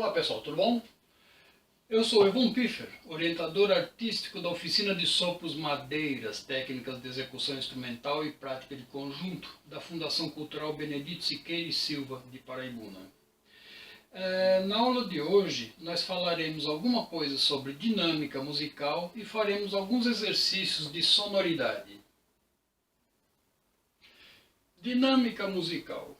Olá pessoal, tudo bom? Eu sou Evon Piffer, orientador artístico da Oficina de Sopros Madeiras, Técnicas de Execução Instrumental e Prática de Conjunto, da Fundação Cultural Benedito Siqueira e Silva, de Paraibuna. Na aula de hoje, nós falaremos alguma coisa sobre dinâmica musical e faremos alguns exercícios de sonoridade. Dinâmica musical.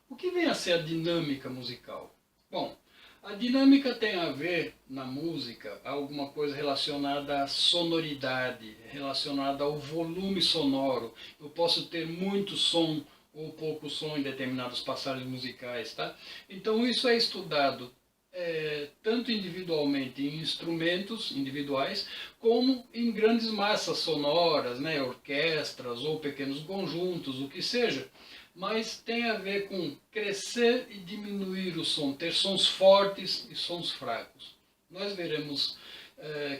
O que vem a ser a dinâmica musical? Bom, a dinâmica tem a ver, na música, alguma coisa relacionada à sonoridade, relacionada ao volume sonoro. Eu posso ter muito som ou pouco som em determinadas passagens musicais, tá? Então isso é estudado tanto individualmente em instrumentos individuais, como em grandes massas sonoras, né? Orquestras ou pequenos conjuntos, o que seja. Mas tem a ver com crescer e diminuir o som, ter sons fortes e sons fracos. Nós veremos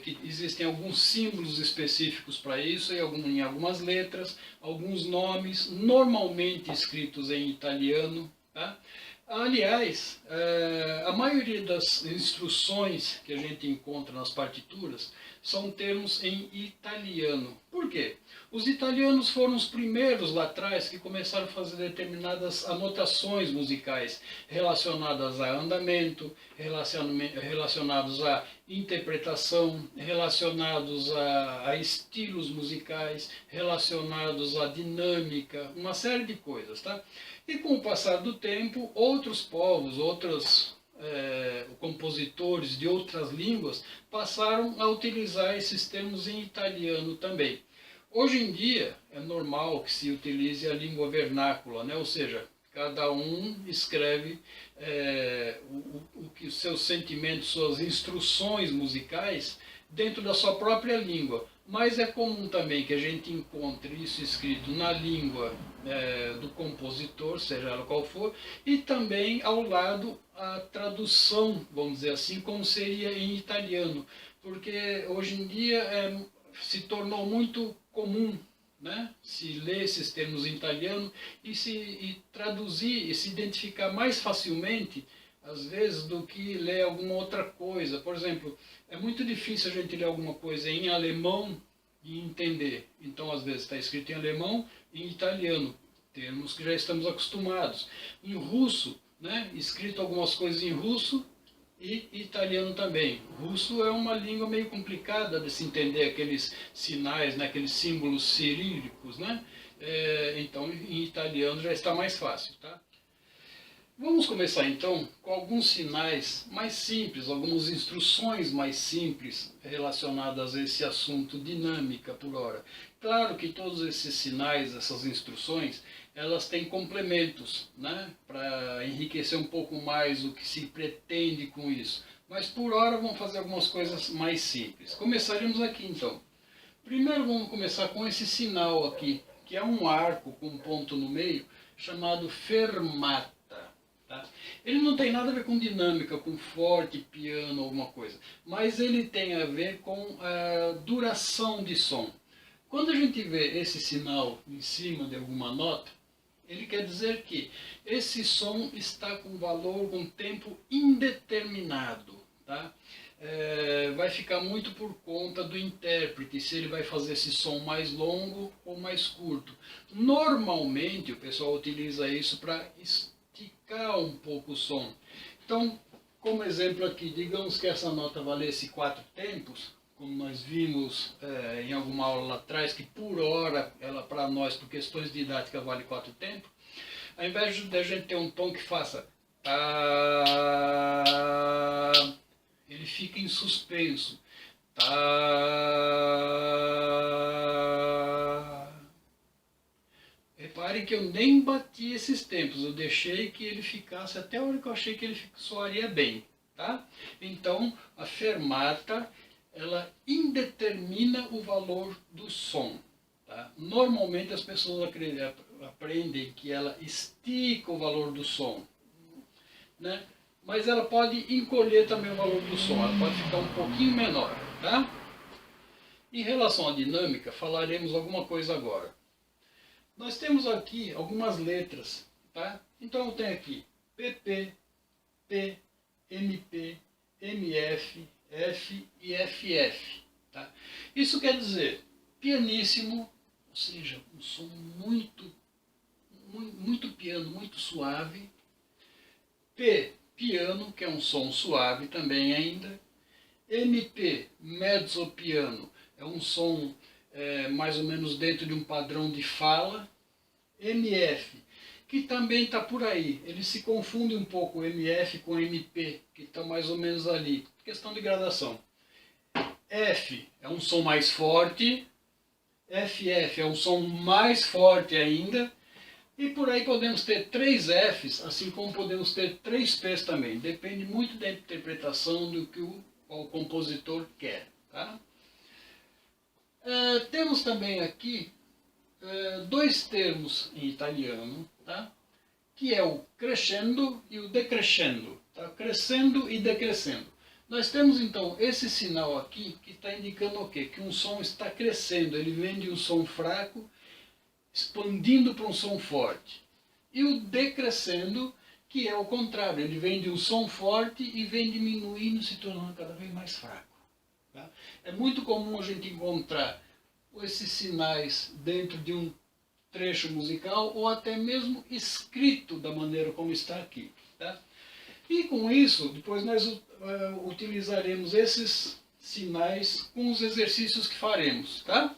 que existem alguns símbolos específicos para isso, em algumas letras, alguns nomes, normalmente escritos em italiano. Tá? Aliás, a maioria das instruções que a gente encontra nas partituras são termos em italiano. Por quê? Os italianos foram os primeiros lá atrás que começaram a fazer determinadas anotações musicais relacionadas a andamento, relacionados a interpretação, relacionados a estilos musicais, relacionados à dinâmica, uma série de coisas, tá? E com o passar do tempo, outros povos, outros compositores de outras línguas passaram a utilizar esses termos em italiano também. Hoje em dia é normal que se utilize a língua vernácula, né? Ou seja, cada um escreve os seus sentimentos, suas instruções musicais dentro da sua própria língua. Mas é comum também que a gente encontre isso escrito na língua do compositor, seja ela qual for, e também ao lado a tradução, vamos dizer assim, como seria em italiano, porque hoje em dia se tornou muito comum, né, se ler esses termos em italiano e traduzir e se identificar mais facilmente, às vezes, do que ler alguma outra coisa. Por exemplo, é muito difícil a gente ler alguma coisa em alemão e entender. Então, às vezes, está escrito em alemão e em italiano, termos que já estamos acostumados. Em russo, né, escrito algumas coisas em russo e italiano também. Russo é uma língua meio complicada de se entender aqueles sinais, né, aqueles símbolos cirílicos, né? Então, em italiano já está mais fácil, tá? Vamos começar então com alguns sinais mais simples, algumas instruções mais simples relacionadas a esse assunto dinâmica por hora. Claro que todos esses sinais, essas instruções, elas têm complementos, né, para enriquecer um pouco mais o que se pretende com isso. Mas por hora vamos fazer algumas coisas mais simples. Começaremos aqui então. Primeiro vamos começar com esse sinal aqui, que é um arco com um ponto no meio, chamado fermata. Tá? Ele não tem nada a ver com dinâmica, com forte, piano, alguma coisa, mas ele tem a ver com a duração de som. Quando a gente vê esse sinal em cima de alguma nota, ele quer dizer que esse som está com valor, com tempo indeterminado. Tá? Vai ficar muito por conta do intérprete, se ele vai fazer esse som mais longo ou mais curto. Normalmente o pessoal utiliza isso para esticar um pouco o som. Então, como exemplo aqui, digamos que essa nota valesse 4 tempos, como nós vimos em alguma aula lá atrás, que por hora, ela para nós, por questões didáticas, vale 4 tempos, ao invés de a gente ter um tom que faça tá, ele fica em suspenso. Tá. Reparem que eu nem bati esses tempos, eu deixei que ele ficasse até a hora que eu achei que ele soaria bem. Tá? Então, a fermata, ela indetermina o valor do som. Tá? Normalmente as pessoas aprendem que ela estica o valor do som, né? Mas ela pode encolher também o valor do som, ela pode ficar um pouquinho menor. Tá? Em relação à dinâmica, falaremos alguma coisa agora. Nós temos aqui algumas letras. Tá? Então eu tenho aqui PP, P, MP, MF, F e FF. Tá? Isso quer dizer pianíssimo, ou seja, um som muito piano, muito suave. P, piano, que é um som suave também ainda. MP, mezzo piano, é um som mais ou menos dentro de um padrão de fala. MF, que também está por aí. Ele se confunde um pouco o MF com o MP, que está mais ou menos ali. Questão de gradação. F é um som mais forte. FF é um som mais forte ainda. E por aí podemos ter 3 Fs, assim como podemos ter 3 Ps também. Depende muito da interpretação do que o compositor quer. Tá? Temos também aqui 2 termos em italiano, tá? Que é o crescendo e o decrescendo. Tá? Crescendo e decrescendo. Nós temos então esse sinal aqui que está indicando o quê? Que um som está crescendo, ele vem de um som fraco, expandindo para um som forte. E o decrescendo, que é o contrário, ele vem de um som forte e vem diminuindo, se tornando cada vez mais fraco. Tá? É muito comum a gente encontrar esses sinais dentro de um trecho musical ou até mesmo escrito da maneira como está aqui. Tá? E com isso, depois nós utilizaremos esses sinais com os exercícios que faremos. Tá?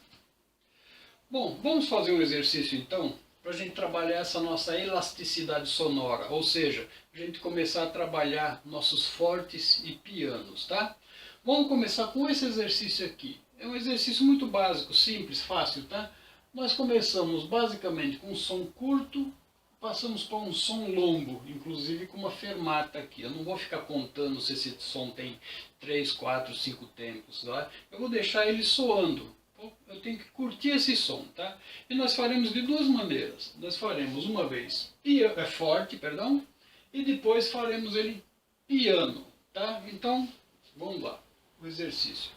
Bom, vamos fazer um exercício então, para a gente trabalhar essa nossa elasticidade sonora, ou seja, a gente começar a trabalhar nossos fortes e pianos, tá? Vamos começar com esse exercício aqui. É um exercício muito básico, simples, fácil, tá? Nós começamos basicamente com um som curto, passamos para um som longo, inclusive com uma fermata aqui. Eu não vou ficar contando se esse som tem 3, 4, 5 tempos, tá? Eu vou deixar ele soando. Eu tenho que curtir esse som, tá? E nós faremos de 2 maneiras. Nós faremos uma vez forte, perdão, e depois faremos ele piano, tá? Então, vamos lá, o exercício.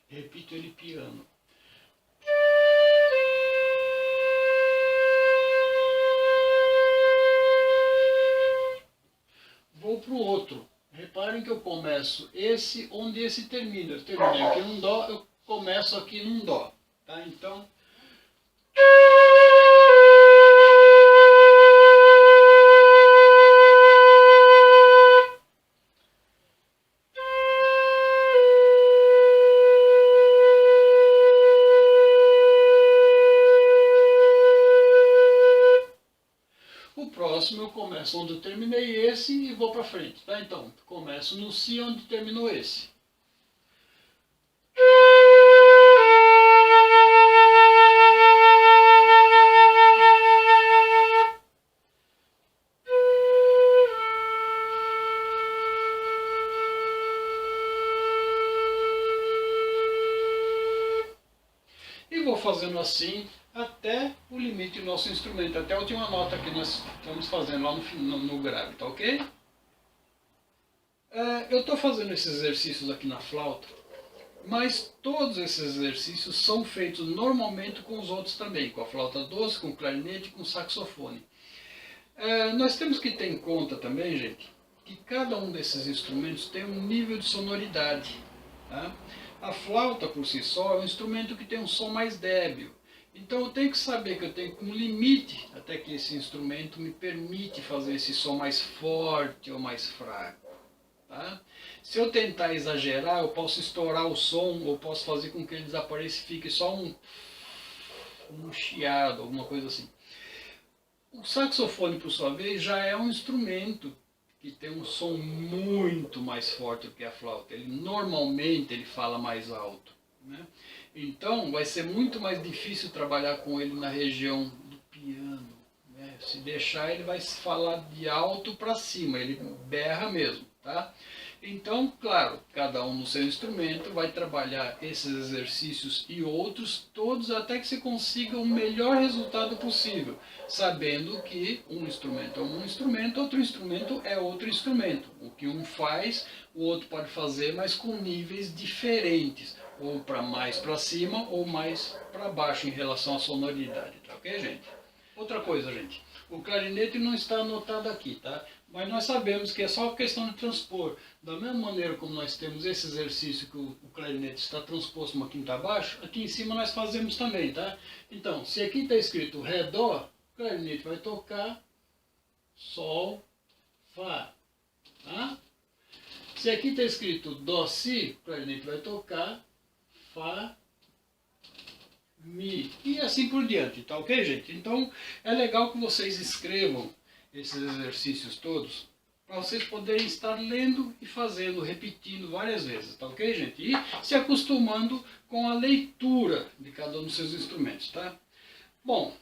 Repito ele piano. Vou para o outro. Reparem que eu começo esse onde esse termina. Eu terminei aqui num dó, eu começo aqui num dó. Tá? Então... O próximo eu começo onde eu terminei esse e vou para frente. Tá? Então, começo no Si onde terminou esse. E vou fazendo assim até o limite do nosso instrumento, até a última nota que nós estamos fazendo lá no grave, tá ok? Eu estou fazendo esses exercícios aqui na flauta, mas todos esses exercícios são feitos normalmente com os outros também, com a flauta doce, com o clarinete e com o saxofone. Nós temos que ter em conta também, gente, que cada um desses instrumentos tem um nível de sonoridade. Tá? A flauta por si só é um instrumento que tem um som mais débil. Então eu tenho que saber que eu tenho um limite até que esse instrumento me permite fazer esse som mais forte ou mais fraco. Tá? Se eu tentar exagerar, eu posso estourar o som, ou posso fazer com que ele desapareça e fique só um chiado, alguma coisa assim. O saxofone, por sua vez, já é um instrumento que tem um som muito mais forte do que a flauta. Normalmente ele fala mais alto. Né? Então vai ser muito mais difícil trabalhar com ele na região do piano. Né? Se deixar, ele vai falar de alto para cima, ele berra mesmo. Tá? Então, claro, cada um no seu instrumento vai trabalhar esses exercícios e outros, todos até que se consiga o melhor resultado possível, sabendo que um instrumento é um instrumento, outro instrumento é outro instrumento. O que um faz, o outro pode fazer, mas com níveis diferentes. ou para mais para cima ou mais para baixo em relação à sonoridade, tá ok, gente? Outra coisa, gente, o clarinete não está anotado aqui, tá? Mas nós sabemos que é só questão de transpor. Da mesma maneira como nós temos esse exercício que o clarinete está transposto uma quinta abaixo, aqui em cima nós fazemos também, tá? Então, se aqui está escrito Ré, Dó, o clarinete vai tocar Sol, Fá, tá? Se aqui está escrito Dó, Si, o clarinete vai tocar Fá, Mi, e assim por diante, tá ok, gente? Então, é legal que vocês escrevam esses exercícios todos, para vocês poderem estar lendo e fazendo, repetindo várias vezes, tá ok, gente? E se acostumando com a leitura de cada um dos seus instrumentos, tá? Bom,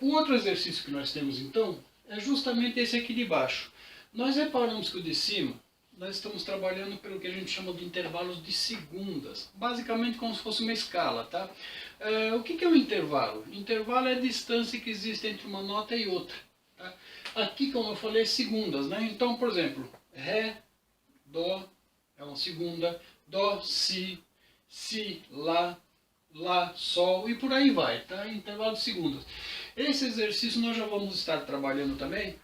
o outro exercício que nós temos então, é justamente esse aqui de baixo. Nós reparamos que o de cima, nós estamos trabalhando pelo que a gente chama de intervalos de segundas, basicamente como se fosse uma escala, tá? O que é um intervalo? Intervalo é a distância que existe entre uma nota e outra, tá? Aqui, como eu falei, é segundas, né? Então, por exemplo, Ré, Dó é uma segunda, Dó, Si, Si, Lá, Lá, Sol e por aí vai, tá? Intervalo de segundas. Esse exercício nós já vamos estar trabalhando também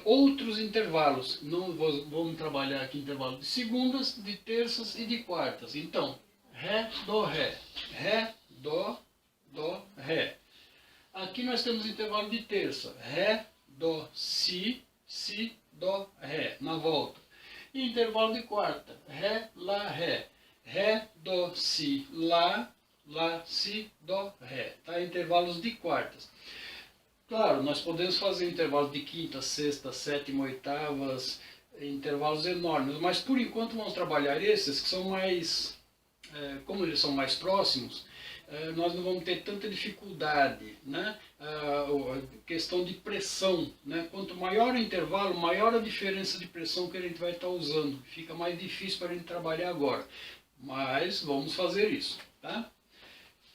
outros intervalos. Não vamos trabalhar aqui intervalo de segundas, de terças e de quartas. Então, Ré, Dó, Ré. Ré, Dó, Dó, Ré. Aqui nós temos intervalo de terça. Ré, Dó, Si, Si, Dó, Ré. Na volta. E intervalo de quarta. Ré, Lá, Ré. Ré, Dó, Si, Lá, Lá, Si, Dó, Ré. Tá? Intervalos de quartas. Claro, nós podemos fazer intervalos de quinta, sexta, sétima, oitavas, intervalos enormes, mas por enquanto vamos trabalhar esses que são mais, como eles são mais próximos, nós não vamos ter tanta dificuldade, né? A questão de pressão, né? Quanto maior o intervalo, maior a diferença de pressão que a gente vai estar usando. Fica mais difícil para a gente trabalhar agora, mas vamos fazer isso, tá?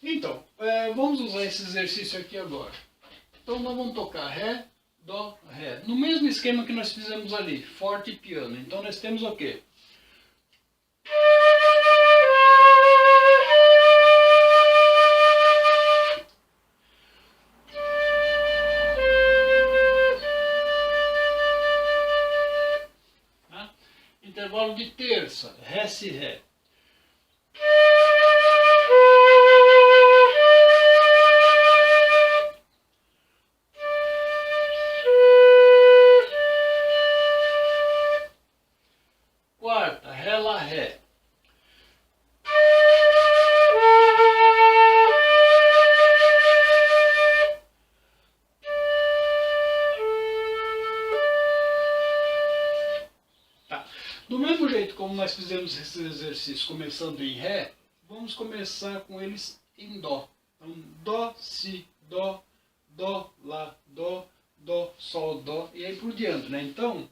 Então, vamos usar esse exercício aqui agora. Então nós vamos tocar Ré, Dó, Ré. No mesmo esquema que nós fizemos ali, forte e piano. Então nós temos o quê? Tá? Intervalo de terça, Ré, Si, Ré. Quarta, Ré, Lá, Ré. Tá. Do mesmo jeito como nós fizemos esse exercício começando em Ré, vamos começar com eles em Dó. Então, Dó, Si, Dó, Dó, Lá, Dó, Dó, Sol, Dó, e aí por diante, né? Então,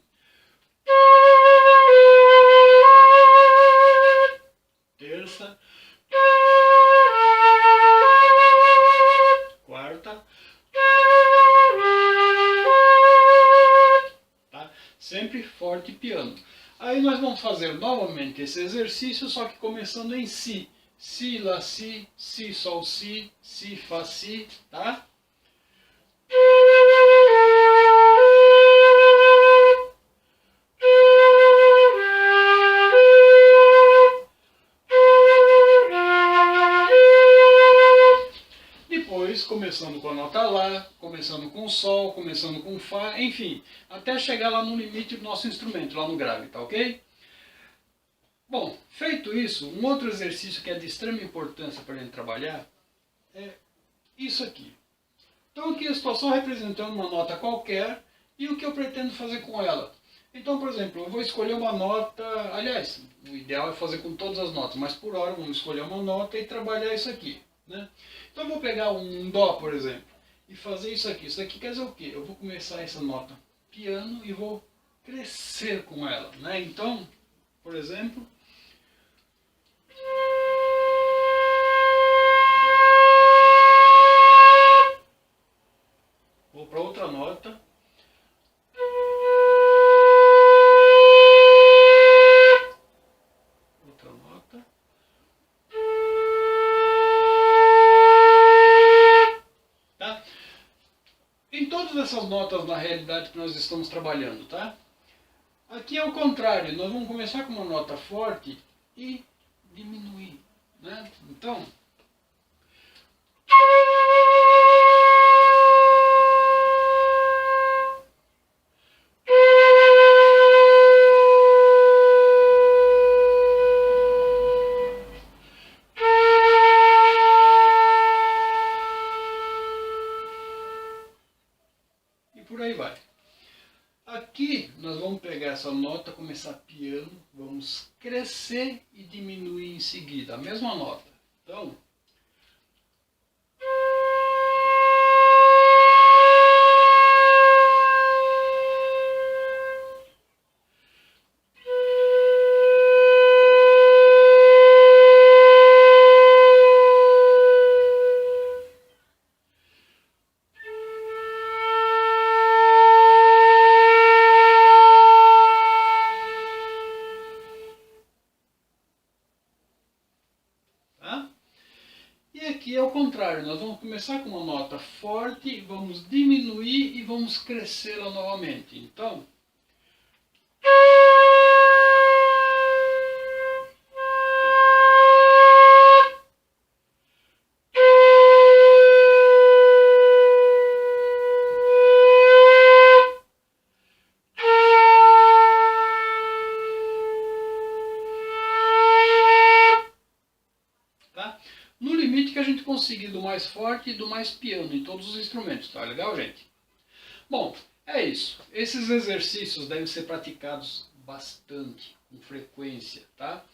terça, quarta, tá? Sempre forte piano. Aí nós vamos fazer novamente esse exercício, só que começando em Si. Si, Lá, Si, Si, Sol, Si, Si, Fá, Si, tá? Depois, começando com a nota Lá, começando com Sol, começando com Fá, enfim, até chegar lá no limite do nosso instrumento, lá no grave, tá ok? Bom, feito isso, um outro exercício que é de extrema importância para a gente trabalhar é isso aqui. Então aqui eu estou só representando uma nota qualquer e o que eu pretendo fazer com ela. Então, por exemplo, eu vou escolher uma nota, aliás, o ideal é fazer com todas as notas, mas por hora vamos escolher uma nota e trabalhar isso aqui, né? Então eu vou pegar um Dó, por exemplo, e fazer isso aqui. Isso aqui quer dizer o quê? Eu vou começar essa nota piano e vou crescer com ela, né? Então, por exemplo, vou para outra nota. Outra nota. nós estamos trabalhando, tá? Aqui é o contrário, nós vamos começar com uma nota forte e diminuir, né? Então, e por aí vai. Aqui nós vamos pegar essa nota, começar piano, vamos crescer e diminuir em seguida, a mesma nota. Então, tá? E aqui é o contrário, nós vamos começar com uma nota forte, vamos diminuir e vamos crescê-la novamente. Então, tá? No limite que a gente conseguir do mais forte e do mais piano em todos os instrumentos, tá legal, gente? Bom, é isso. Esses exercícios devem ser praticados bastante, com frequência, tá?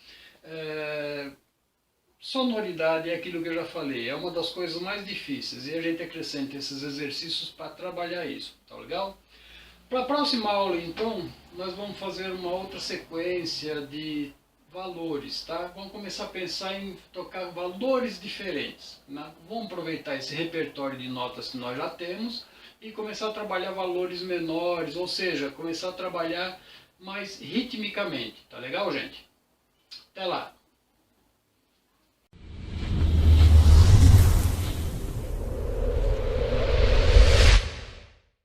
Sonoridade é aquilo que eu já falei, é uma das coisas mais difíceis e a gente acrescenta esses exercícios para trabalhar isso, tá legal? Para a próxima aula, então, nós vamos fazer uma outra sequência de valores, tá? Vamos começar a pensar em tocar valores diferentes, né? Vamos aproveitar esse repertório de notas que nós já temos e começar a trabalhar valores menores, ou seja, começar a trabalhar mais ritmicamente, tá legal, gente? Até lá!